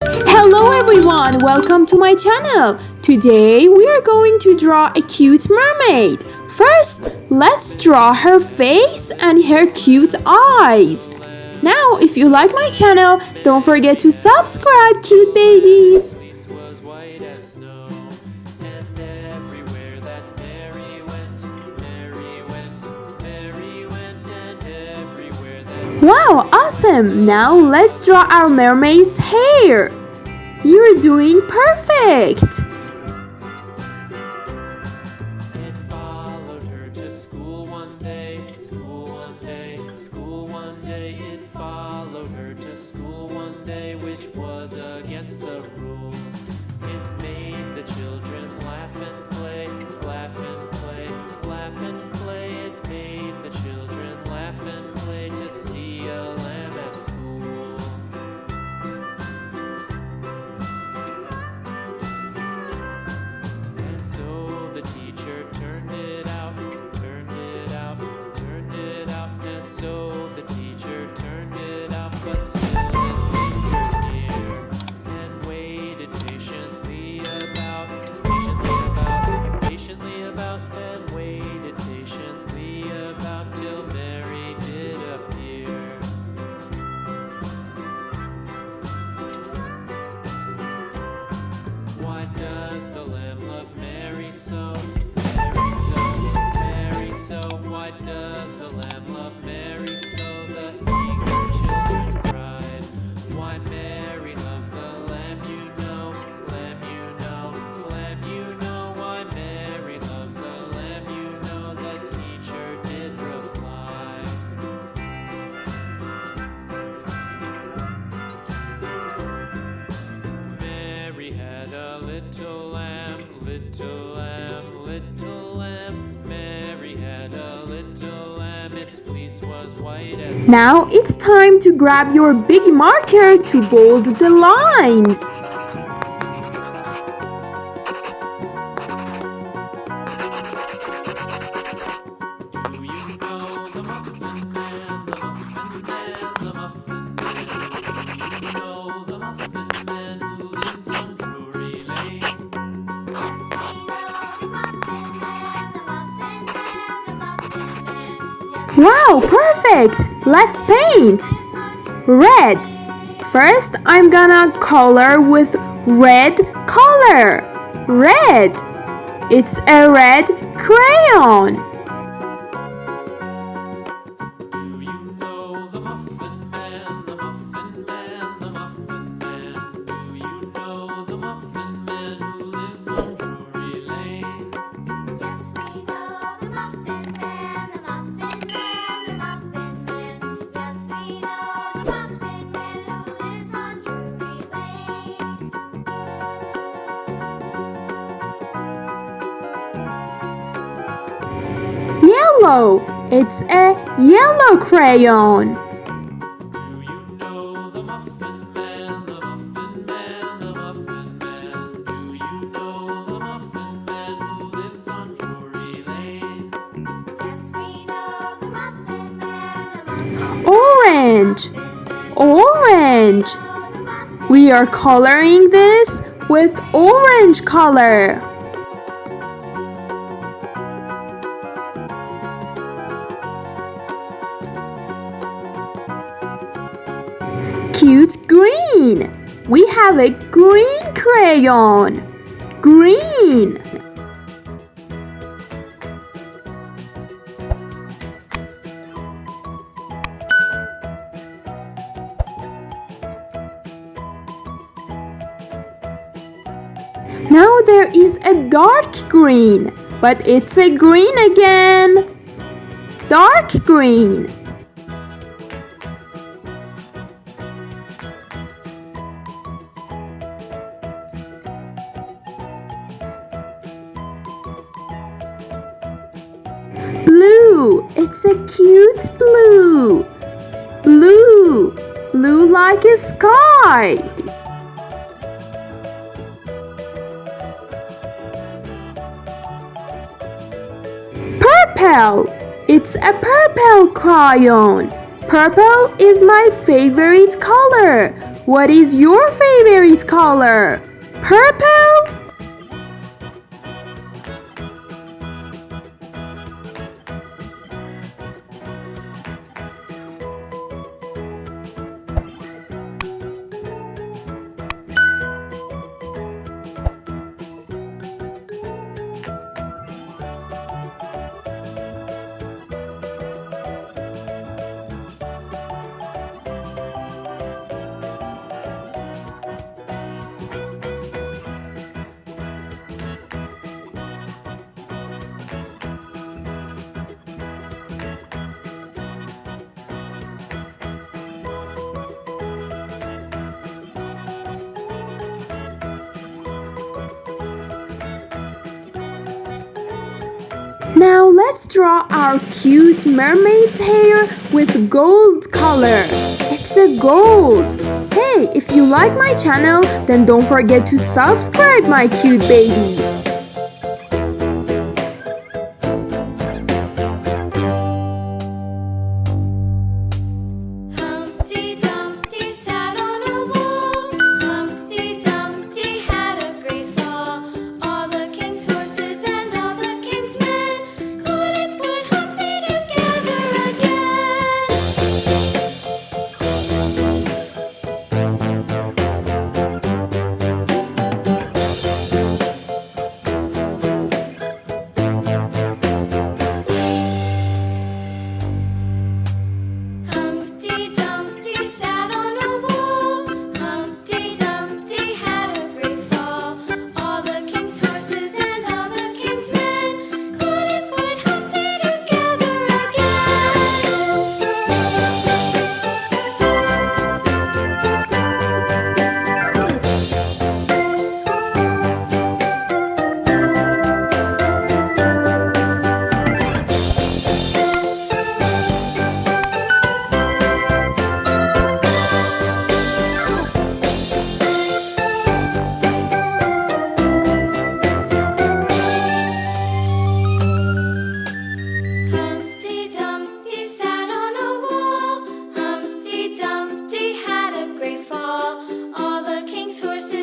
Hello everyone, welcome to my channel. Today we are going to draw a cute mermaid. First, let's draw her face and her cute eyes. Now, if you like my channel, don't forget to subscribe, cute babies. Wow, awesome! Now let's draw our mermaid's hair. You're doing perfect! It followed her to school one day, school one day, school one day. It followed her to school one day, which was against the rules. It made the children laugh and play, laugh and play, laugh and play. It made the children laugh and play to see a lamb at school. And so the teacher turned it out, turned it out, turned it out. And so the teacher turned it out, but still it lingered near and waited patiently about, then waited patiently about till Mary did appear. Why does the lamb love Mary so? Mary so, Mary so. Why does the lamb love Mary so? The eager children cried. Why Mary loves the lamb, you know, lamb, you know, lamb, you know. Why Mary loves the lamb, you know. The teacher did reply. Mary had a little lamb, little lamb, little lamb. Mary had a little lamb, its fleece was white as Now it's time to grab your big marker to bold the lines. Do you know the Muffin Man, the Muffin Man, the Muffin Man? Do you know the Muffin Man who lives on Drury Lane? Wow, perfect! Let's paint! Red. First, I'm gonna color with red color. Red. It's a red crayon. Do you know the Muffin Man, the Muffin Man, the Muffin Man? Do you know the Muffin Man who lives on Drury Lane? Yes, we know the Muffin Man, the Muffin Man, the Muffin Man. Yes, we know the Muffin Man who lives on Drury Lane. Yellow. It's a yellow crayon. Do you know the Muffin Man, the Muffin Man, the Muffin Man? Do you know the Muffin Man who lives on Drury Lane? Yes, we know the Muffin Man, the Muffin Man. Orange. Orange. We are coloring this with orange color. Cute green. We have a green crayon. Green. Now there is a dark green, but it's a green again. Dark green. Blue. It's a cute blue. Blue. Blue like a sky. Purple. It's a purple crayon. Purple is my favorite color. What is your favorite color? Purple? Now let's draw our cute mermaid's hair with gold color. It's a gold. Hey, if you like my channel, then don't forget to subscribe, my cute babies. Humpty Dumpty sat on a wall. Humpty Dumpty had a great fall. All the king's horses and all the king's men couldn't put Humpty together again. Humpty Dumpty sat on a wall. Humpty Dumpty had a great fall. All the king's horses and all the king's men couldn't put Humpty together Humpty Dumpty sat on a wall. Humpty Dumpty had a great fall. All the king's horses